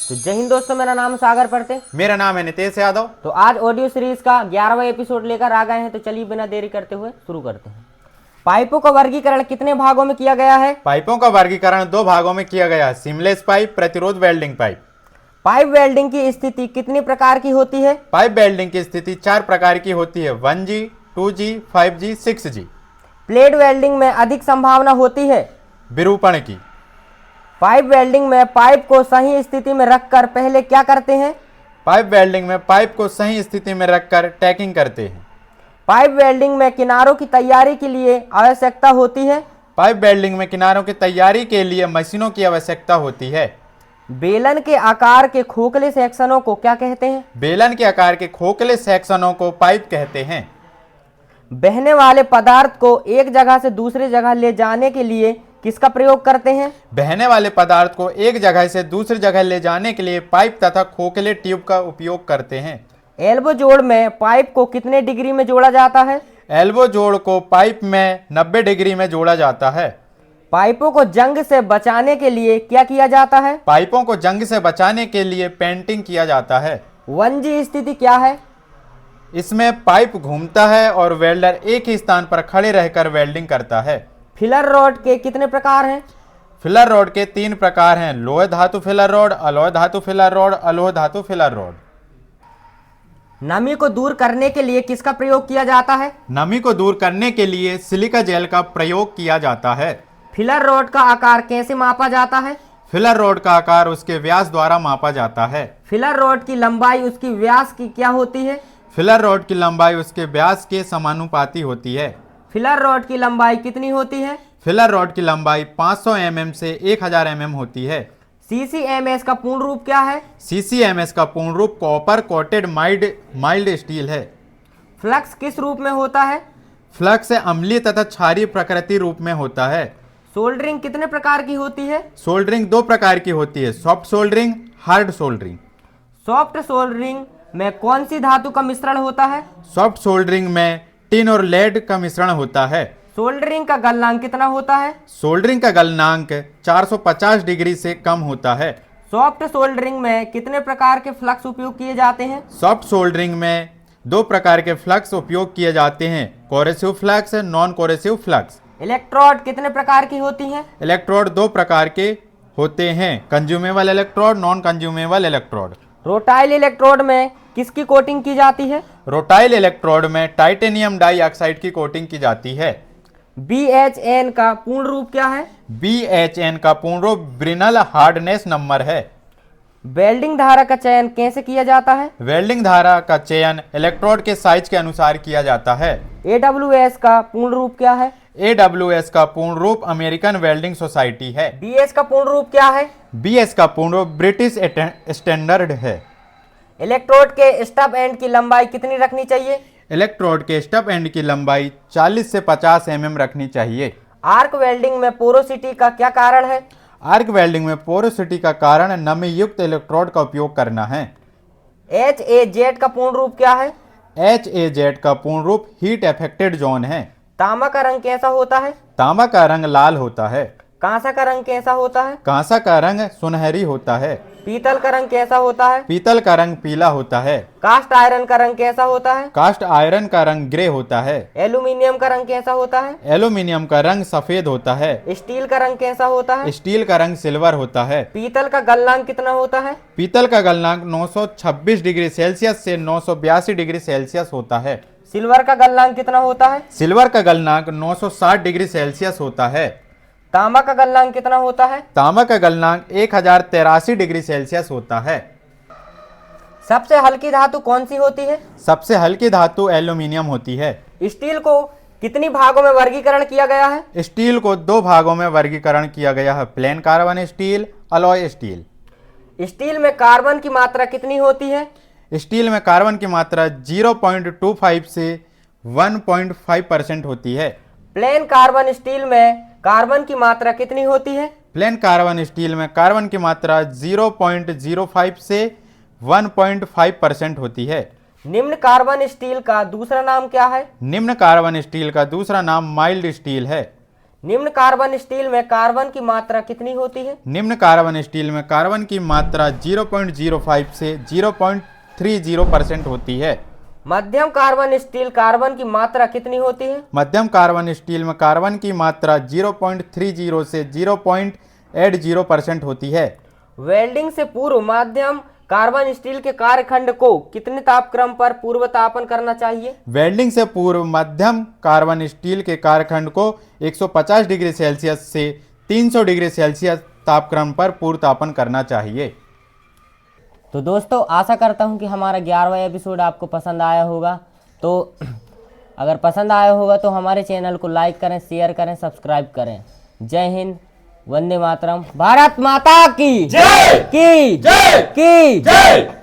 तो जय हिंद दोस्तों, मेरा नाम सागर परते। मेरा नाम है नितेश यादव। तो आज ऑडियो सीरीज का 11वां एपिसोड लेकर आ गए हैं। तो चलिए बिना देरी करते हुए शुरू करते हैं। पाइपों का वर्गीकरण कितने भागों में किया गया है? पाइपों का वर्गीकरण 2 भागों में किया गया है, सीमलेस पाइप, प्रतिरोध वेल्डिंग पाइप। पाइप वेल्डिंग की स्थिति कितनी प्रकार की होती है? पाइप वेल्डिंग की स्थिति 4 प्रकार की होती है, 1G, 2G, 5G, 6G। Plate welding में अधिक संभावना होती है विरूपण की। पाइप वेल्डिंग में पाइप को सही स्थिति में रखकर पहले क्या करते हैं? पाइप वेल्डिंग में पाइप को सही स्थिति में रखकर टैकिंग करते हैं। पाइप वेल्डिंग में किनारों की तैयारी के लिए आवश्यकता होती है। पाइप वेल्डिंग में किनारों की तैयारी के लिए मशीनों की आवश्यकता होती है। बेलन के आकार के खोखले सेक्शनों को क्या कहते हैं? बेलन के आकार के खोखले सेक्शनों को पाइप कहते हैं। बहने वाले पदार्थ को एक जगह से दूसरी जगह ले जाने के लिए किसका प्रयोग करते हैं? बहने वाले पदार्थ को एक जगह से दूसरी जगह ले जाने के लिए पाइप तथा खोखले ट्यूब का उपयोग करते हैं। एल्बो जोड़ में पाइप को कितने डिग्री में जोड़ा जाता है? एल्बो जोड़ को पाइप में 90 डिग्री में जोड़ा जाता है। पाइपों को जंग से बचाने के लिए क्या किया जाता है? पाइपों को जंग से बचाने के लिए पेंटिंग किया जाता है। 1G स्थिति क्या है? इसमें पाइप घूमता है और वेल्डर एक ही स्थान पर खड़े रहकर वेल्डिंग करता है। फिलर रॉड के कितने प्रकार हैं? फिलर रॉड के 3 प्रकार हैं, लोह धातु फिलर रॉड, अलॉय धातु फिलर रॉड, अलोह धातु फिलर रॉड। नमी को दूर करने के लिए किसका प्रयोग किया जाता है? नमी को दूर करने के लिए सिलिका जेल का प्रयोग किया जाता है। फिलर रॉड का आकार कैसे मापा जाता है? फिलर रॉड का आकार उसके व्यास द्वारा मापा जाता है। फिलर रॉड की लंबाई उसकी व्यास की क्या होती है? फिलर रॉड की लंबाई उसके व्यास के समानुपाती होती है। फिलर रॉड की लंबाई कितनी होती है? फिलर रॉड की लंबाई 500 mm से 1000 mm होती है। CCMS का पूर्ण रूप क्या है? CCMS का पूर्ण रूप कॉपर कोटेड माइल्ड स्टील है। फ्लक्स किस रूप में होता है? फ्लक्स अम्लीय तथा क्षारीय प्रकृति रूप में होता है। सोल्डरिंग कितने प्रकार की होती है? सोल्डरिंग 2 प्रकार की होती है, soft soldering, hard soldering. Soft soldering में कौन सी धातु का मिश्रण होता है? सॉफ्ट सोल्डरिंग में टिन और लेड का मिश्रण होता है। सोल्डरिंग का गलनांक कितना होता है? सोल्डरिंग का गलनांक 450 डिग्री से कम होता है। सॉफ्ट सोल्डरिंग में कितने प्रकार के फ्लक्स उपयोग किए जाते हैं? सॉफ्ट सोल्डरिंग में 2 प्रकार के फ्लक्स उपयोग किए जाते हैं, coercive flux, non coercive flux. Electrode कितने प्रकार की होती हैं? इलेक्ट्रोड 2 प्रकार के होते हैं, consumable electrode, non consumable electrode. रोटाइल electrode में किसकी कोटिंग की जाती है? रोटाइल इलेक्ट्रोड में टाइटेनियम डाइऑक्साइड की कोटिंग की जाती है। BHN का पूर्ण रूप क्या है? BHN का पूर्ण रूप ब्रिनल हार्डनेस नंबर है। वेल्डिंग धारा का चयन कैसे किया जाता है? वेल्डिंग धारा का चयन इलेक्ट्रोड के साइज के अनुसार किया जाता है। AWS का पूर्ण रूप क्या है? AWS का पूर्ण रूप अमेरिकन वेल्डिंग सोसाइटी है। BS का पूर्ण रूप क्या है? BS का पूर्ण रूप ब्रिटिश स्टैंडर्ड है। इलेक्ट्रोड के स्टब एंड की लंबाई कितनी रखनी चाहिए? इलेक्ट्रोड के स्टब एंड की लंबाई 40 से 50 mm रखनी चाहिए। आर्क वेल्डिंग में पोरोसिटी का क्या कारण है? आर्क वेल्डिंग में पोरोसिटी का कारण नमी युक्त इलेक्ट्रोड का उपयोग करना है। HAZ का पूर्ण रूप क्या है? HAZ का पूर्ण रूप हीट अफेक्टेड जोन है। तांबा का रंग कैसा होता है? तांबा का रंग लाल होता है। कांसा का रंग कैसा होता है? कांसा का रंग सुनहरी होता है। पीतल का रंग कैसा होता है? पीतल का रंग पीला होता है। कास्ट आयरन का रंग कैसा होता है? कास्ट आयरन का रंग ग्रे होता है। एल्यूमिनियम का रंग कैसा होता है? एल्यूमिनियम का रंग सफेद होता है। स्टील का रंग कैसा होता है? स्टील का रंग सिल्वर होता है। पीतल का गलनांक कितना होता है? पीतल का गलनांक 926 डिग्री सेल्सियस से 982 डिग्री सेल्सियस होता है। सिल्वर का गलनांक कितना होता है? सिल्वर का गलनांक 960 डिग्री सेल्सियस होता है। तांबा का गलनांक कितना होता है? तांबा का गलनांक 1083 डिग्री सेल्सियस होता है। सबसे हल्की धातु कौन सी होती है? सबसे हल्की धातु एल्यूमिनियम होती है। स्टील को कितनी भागों में वर्गीकरण किया गया है? स्टील को 2 भागों में वर्गीकरण किया गया है, plane carbon steel, alloy steel. Steel में कार्बन की मात्रा कितनी होती है? स्टील में कार्बन की मात्रा 0.25 से 1.5% होती है। प्लेन कार्बन स्टील में कार्बन की मात्रा कितनी होती है? प्लेन कार्बन स्टील में कार्बन की मात्रा 0.05 से 1.5% होती है। निम्न कार्बन स्टील का दूसरा नाम क्या है? निम्न कार्बन स्टील का दूसरा नाम माइल्ड स्टील है। निम्न कार्बन स्टील में कार्बन की मात्रा कितनी होती है? निम्न कार्बन स्टील में कार्बन की मात्रा 0.05 से 0.30% होती है। मध्यम कार्बन स्टील कार्बन की मात्रा कितनी होती है? मध्यम कार्बन स्टील में कार्बन की मात्रा 0.30 से 0.80% होती है। वेल्डिंग से पूर्व मध्यम कार्बन स्टील के कार्यखंड को कितने तापक्रम पर पूर्व तापन करना चाहिए? वेल्डिंग से पूर्व मध्यम कार्बन स्टील के कार्यखंड को 150 डिग्री सेल्सियस से 300 डिग्री सेल्सियस तापक्रम पर पूर्व तापन करना चाहिए। तो दोस्तों आशा करता हूं कि हमारा 11वां एपिसोड आपको पसंद आया होगा। तो अगर पसंद आया होगा तो हमारे चैनल को लाइक करें, शेयर करें, सब्सक्राइब करें। जय हिंद, वंदे मातरम, भारत माता की जय की जय की जय।